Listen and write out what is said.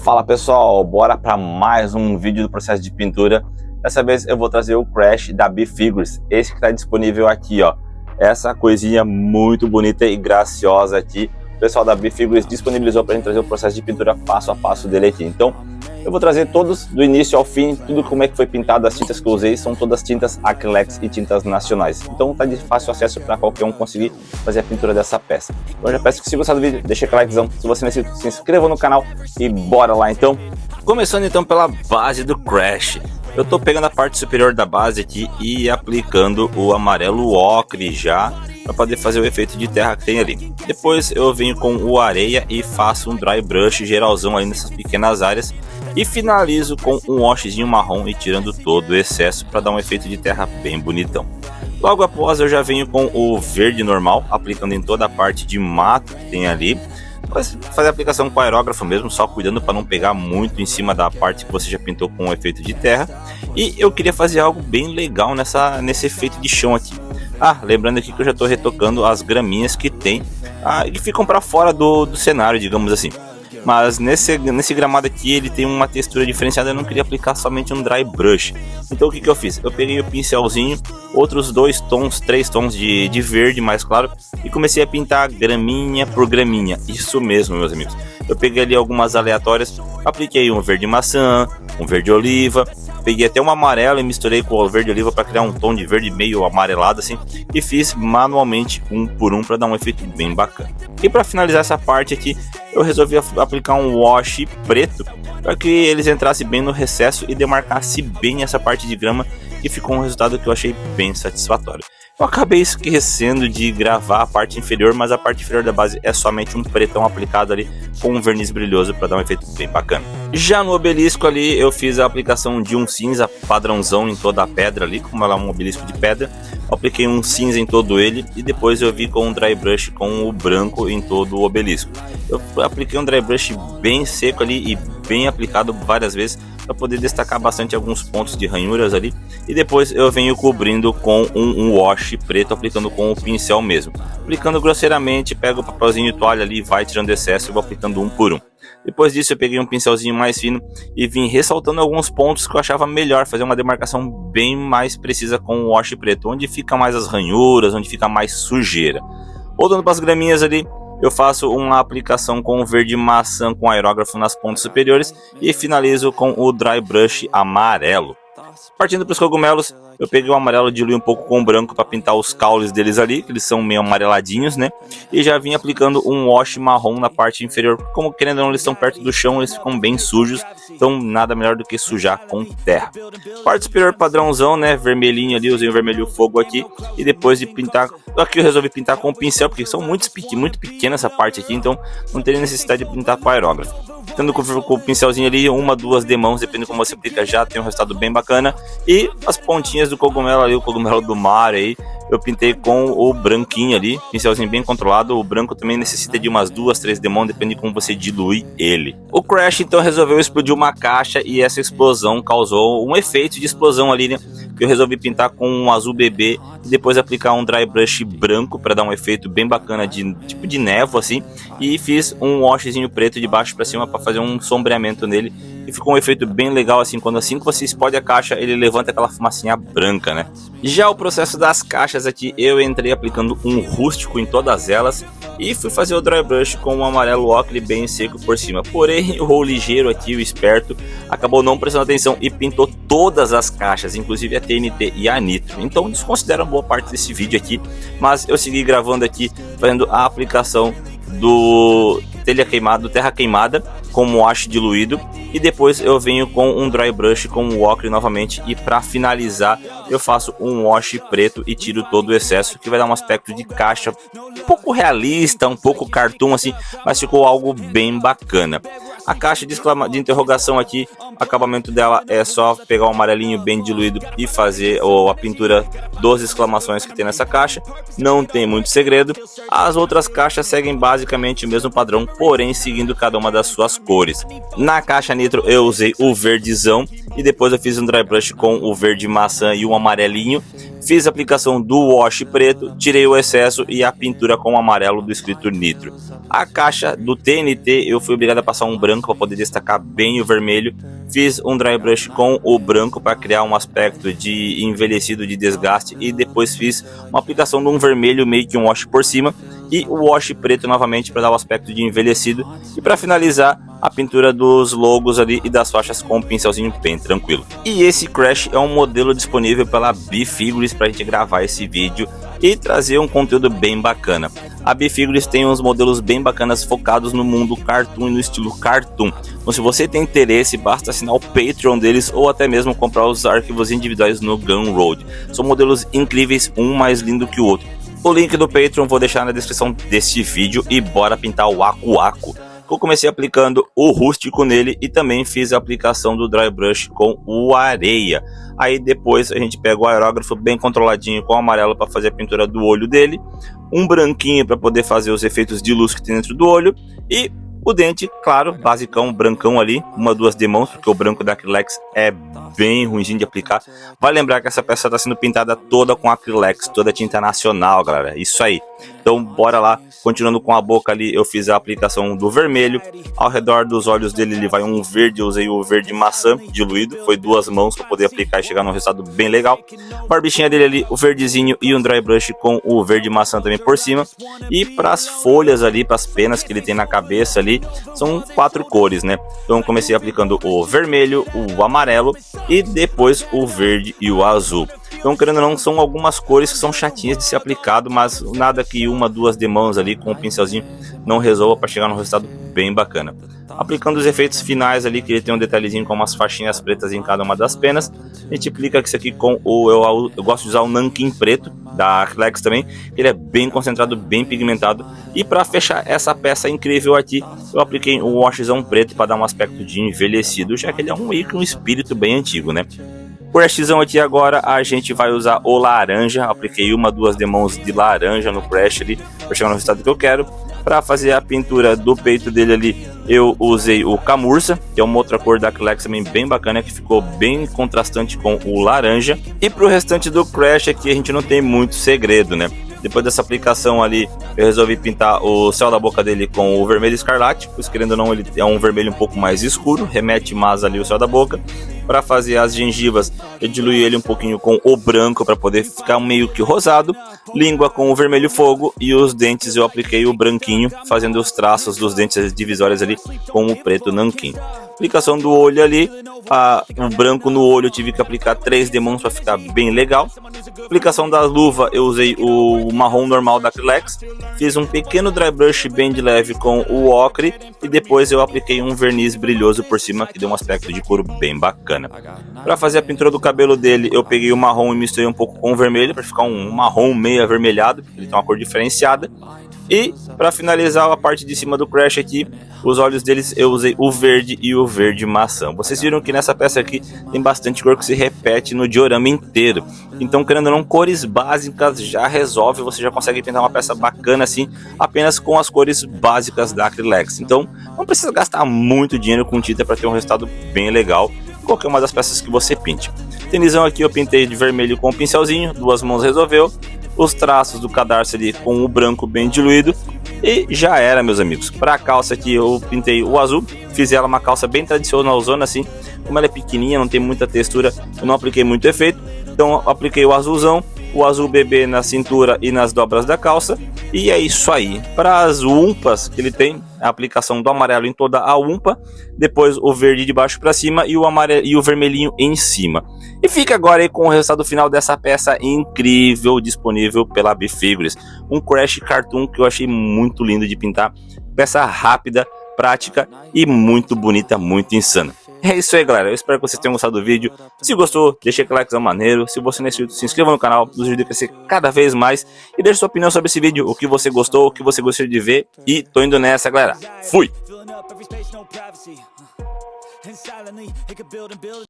Fala pessoal, bora para mais um vídeo do processo de pintura. Dessa vez eu vou trazer o Crash da Bfigures, esse que está disponível aqui, ó. Essa coisinha muito bonita e graciosa aqui, o pessoal da Bfigures disponibilizou para a gente trazer o processo de pintura passo a passo dele aqui. Então eu vou trazer todos do início ao fim, tudo como é que foi pintado, as tintas que eu usei, são todas tintas Acrylex e tintas nacionais. Então tá de fácil acesso para qualquer um conseguir fazer a pintura dessa peça. Então eu já peço que, se gostar do vídeo, deixa aquele likezão, se você não é inscrito, se inscreva no canal e bora lá então. Começando então pela base do Crash. Eu tô pegando a parte superior da base aqui e aplicando o amarelo ocre já, para poder fazer o efeito de terra que tem ali. Depois eu venho com o areia e faço um dry brush geralzão ali nessas pequenas áreas. E finalizo com um washzinho marrom e tirando todo o excesso para dar um efeito de terra bem bonitão. Logo após eu já venho com o verde normal, aplicando em toda a parte de mato que tem ali. Fazer a aplicação com aerógrafo mesmo, só cuidando para não pegar muito em cima da parte que você já pintou com o efeito de terra. E eu queria fazer algo bem legal nesse efeito de chão aqui. Lembrando aqui que eu já estou retocando as graminhas que tem, que ficam para fora do cenário, digamos assim. Mas nesse gramado aqui ele tem uma textura diferenciada, eu não queria aplicar somente um dry brush. Então o que eu fiz? Eu peguei o pincelzinho, outros 3 tons de verde mais claro, e comecei a pintar graminha por graminha. Isso mesmo, meus amigos. Eu peguei ali algumas aleatórias, apliquei um verde maçã, um verde oliva, peguei até um amarelo e misturei com o verde oliva para criar um tom de verde meio amarelado assim, e fiz manualmente um por um para dar um efeito bem bacana. E para finalizar essa parte aqui, eu resolvi aplicar um wash preto para que eles entrassem bem no recesso e demarcasse bem essa parte de grama, e ficou um resultado que eu achei bem satisfatório. Eu acabei esquecendo de gravar a parte inferior, mas a parte inferior da base é somente um pretão aplicado ali com um verniz brilhoso para dar um efeito bem bacana. Já no obelisco ali eu fiz a aplicação de um cinza padrãozão em toda a pedra ali, como ela é um obelisco de pedra. Eu apliquei um cinza em todo ele e depois eu vi com um dry brush com o branco em todo o obelisco. Eu apliquei um dry brush bem seco ali e bem aplicado várias vezes para poder destacar bastante alguns pontos de ranhuras ali, e depois eu venho cobrindo com um wash preto, aplicando com o pincel mesmo, aplicando grosseiramente, pego o papelzinho de toalha ali, vai tirando excesso e vou aplicando um por um. Depois disso eu peguei um pincelzinho mais fino e vim ressaltando alguns pontos que eu achava melhor fazer uma demarcação bem mais precisa com o wash preto, onde fica mais as ranhuras, onde fica mais sujeira. Voltando para as graminhas ali, eu faço uma aplicação com o verde maçã com aerógrafo nas pontas superiores e finalizo com o dry brush amarelo. Partindo para os cogumelos, eu peguei o amarelo, diluí um pouco com o branco para pintar os caules deles ali, que eles são meio amareladinhos, né? E já vim aplicando um wash marrom na parte inferior, como querendo ou não eles estão perto do chão, eles ficam bem sujos, então nada melhor do que sujar com terra. Parte superior padrãozão, né? Vermelhinho ali, usei o vermelho fogo aqui, e depois de pintar, aqui eu resolvi pintar com o pincel, porque são muito pequena essa parte aqui, então não teria necessidade de pintar com aerógrafo. Tendo com o pincelzinho ali, 1, 2 demãos, dependendo de como você aplica, já tem um resultado bem bacana. E as pontinhas do cogumelo ali, o cogumelo do mar aí, eu pintei com o branquinho ali, pincelzinho bem controlado. O branco também necessita de umas 2, 3 demãos, depende de como você dilui ele. O Crash então resolveu explodir uma caixa e essa explosão causou um efeito de explosão ali, né? Que eu resolvi pintar com um azul bebê e depois aplicar um dry brush branco para dar um efeito bem bacana de tipo de névoa assim, e fiz um washzinho preto de baixo para cima para fazer um sombreamento nele, e ficou um efeito bem legal assim, quando assim que você explode a caixa ele levanta aquela fumacinha branca, né? Já o processo das caixas aqui, eu entrei aplicando um rústico em todas elas e fui fazer o dry brush com um amarelo ocre bem seco por cima. Porém o ligeiro aqui, o esperto, acabou não prestando atenção e pintou todas as caixas, inclusive a TNT e a Nitro. Então desconsidera boa parte desse vídeo aqui, mas eu segui gravando aqui, fazendo a aplicação do terra queimada com wash diluído, e depois eu venho com um dry brush com o ocre novamente, e para finalizar eu faço um wash preto e tiro todo o excesso, que vai dar um aspecto de caixa um pouco realista, um pouco cartoon assim, mas ficou algo bem bacana. A caixa de interrogação aqui, o acabamento dela é só pegar o amarelinho bem diluído e fazer a pintura dos exclamações que tem nessa caixa. Não tem muito segredo. As outras caixas seguem basicamente o mesmo padrão, porém seguindo cada uma das suas cores. Na caixa Nitro eu usei o verdezão e depois eu fiz um dry brush com o verde maçã e o amarelinho. fiz a aplicação do wash preto, tirei o excesso e a pintura com o amarelo do escrito Nitro. A caixa do TNT eu fui obrigado a passar um branco para poder destacar bem o vermelho. Fiz um dry brush com o branco para criar um aspecto de envelhecido, de desgaste, e depois fiz uma aplicação de um vermelho meio que um wash por cima e o wash preto novamente para dar o aspecto de envelhecido, e para finalizar a pintura dos logos ali e das faixas com um pincelzinho bem tranquilo. E esse Crash é um modelo disponível pela Bfigures para a gente gravar esse vídeo e trazer um conteúdo bem bacana. A Bfigures tem uns modelos bem bacanas focados no mundo cartoon e no estilo cartoon. Então, se você tem interesse, basta assinar o Patreon deles ou até mesmo comprar os arquivos individuais no Gumroad. São modelos incríveis, um mais lindo que o outro. O link do Patreon vou deixar na descrição deste vídeo e bora pintar o Aku Aku. Eu comecei aplicando o rústico nele e também fiz a aplicação do dry brush com o areia. Aí depois a gente pega o aerógrafo bem controladinho com o amarelo para fazer a pintura do olho dele, um branquinho para poder fazer os efeitos de luz que tem dentro do olho, e o dente, claro, basicão, brancão ali, uma, duas demãos, porque o branco da Acrylex é bem ruimzinho de aplicar. Vai lembrar que essa peça está sendo pintada toda com Acrylex, toda tinta nacional, galera, isso aí. Então bora lá, continuando com a boca ali, eu fiz a aplicação do vermelho, ao redor dos olhos dele ele vai um verde, eu usei o verde maçã diluído, foi duas mãos para poder aplicar e chegar num resultado bem legal. Barbichinha dele ali, o verdezinho e um dry brush com o verde maçã também por cima. E para as folhas ali, para as penas que ele tem na cabeça ali, são 4 cores, né? Então eu comecei aplicando o vermelho, o amarelo e depois o verde e o azul. Então, querendo ou não, são algumas cores que são chatinhas de ser aplicado, mas nada que uma, duas demãos ali com o pincelzinho não resolva para chegar num resultado bem bacana. Aplicando os efeitos finais ali, que ele tem um detalhezinho com umas faixinhas pretas em cada uma das penas, a gente aplica isso aqui com o... Eu gosto de usar o nanquim preto da Acrylex também, ele é bem concentrado, bem pigmentado. E para fechar essa peça incrível aqui, eu apliquei um washzão preto para dar um aspecto de envelhecido, já que ele é um ícone, um espírito bem antigo, né? Por Crashzão aqui agora a gente vai usar o laranja, apliquei uma, duas demãos de laranja no Crash ali, para chegar no resultado que eu quero. Para fazer a pintura do peito dele ali, eu usei o Camurça, que é uma outra cor da Acrylex também bem bacana, que ficou bem contrastante com o laranja. E para o restante do Crash aqui a gente não tem muito segredo, né? Depois dessa aplicação ali, eu resolvi pintar o céu da boca dele com o vermelho escarlate, pois querendo ou não ele é um vermelho um pouco mais escuro, remete mais ali o céu da boca. Para fazer as gengivas, eu diluí ele um pouquinho com o branco para poder ficar meio que rosado, língua com o vermelho fogo e os dentes eu apliquei o branquinho, fazendo os traços dos dentes divisórias ali com o preto nanquim. Aplicação do olho ali, o branco no olho eu tive que aplicar 3 demãos para ficar bem legal. Aplicação da luva eu usei o marrom normal da Acrylex, fiz um pequeno dry brush bem de leve com o ocre e depois eu apliquei um verniz brilhoso por cima que deu um aspecto de couro bem bacana. Para fazer a pintura do cabelo dele eu peguei o marrom e misturei um pouco com o vermelho para ficar um marrom meio avermelhado, ele tem uma cor diferenciada. E para finalizar a parte de cima do Crash aqui, os olhos deles eu usei o verde e o verde maçã. Vocês viram que nessa peça aqui tem bastante cor que se repete no diorama inteiro. Então, querendo ou não, cores básicas já resolve, você já consegue pintar uma peça bacana assim, apenas com as cores básicas da Acrylex. Então, não precisa gastar muito dinheiro com tinta para ter um resultado bem legal em qualquer uma das peças que você pinte. Tenisão aqui eu pintei de vermelho com o pincelzinho, 2 mãos resolveu. Os traços do cadarço ali com o branco bem diluído e já era, meus amigos. Para a calça aqui eu pintei o azul, fiz ela uma calça bem tradicionalzona assim, como ela é pequenininha, não tem muita textura, eu não apliquei muito efeito, então eu apliquei o azulzão, o azul bebê na cintura e nas dobras da calça, e é isso aí. Para as umpas que ele tem, a aplicação do amarelo em toda a umpa, depois o verde de baixo para cima e o amarelo e o vermelhinho em cima. E fica agora aí com o resultado final dessa peça incrível disponível pela Bfigures, um Crash Cartoon que eu achei muito lindo de pintar, peça rápida, prática e muito bonita, muito insana. É isso aí, galera, eu espero que vocês tenham gostado do vídeo. Se gostou, deixa aquele likezão maneiro. Se você não é inscrito, se inscreva no canal, nos ajuda a crescer cada vez mais. E deixe sua opinião sobre esse vídeo, o que você gostou, o que você gostaria de ver. E tô indo nessa, galera. Fui!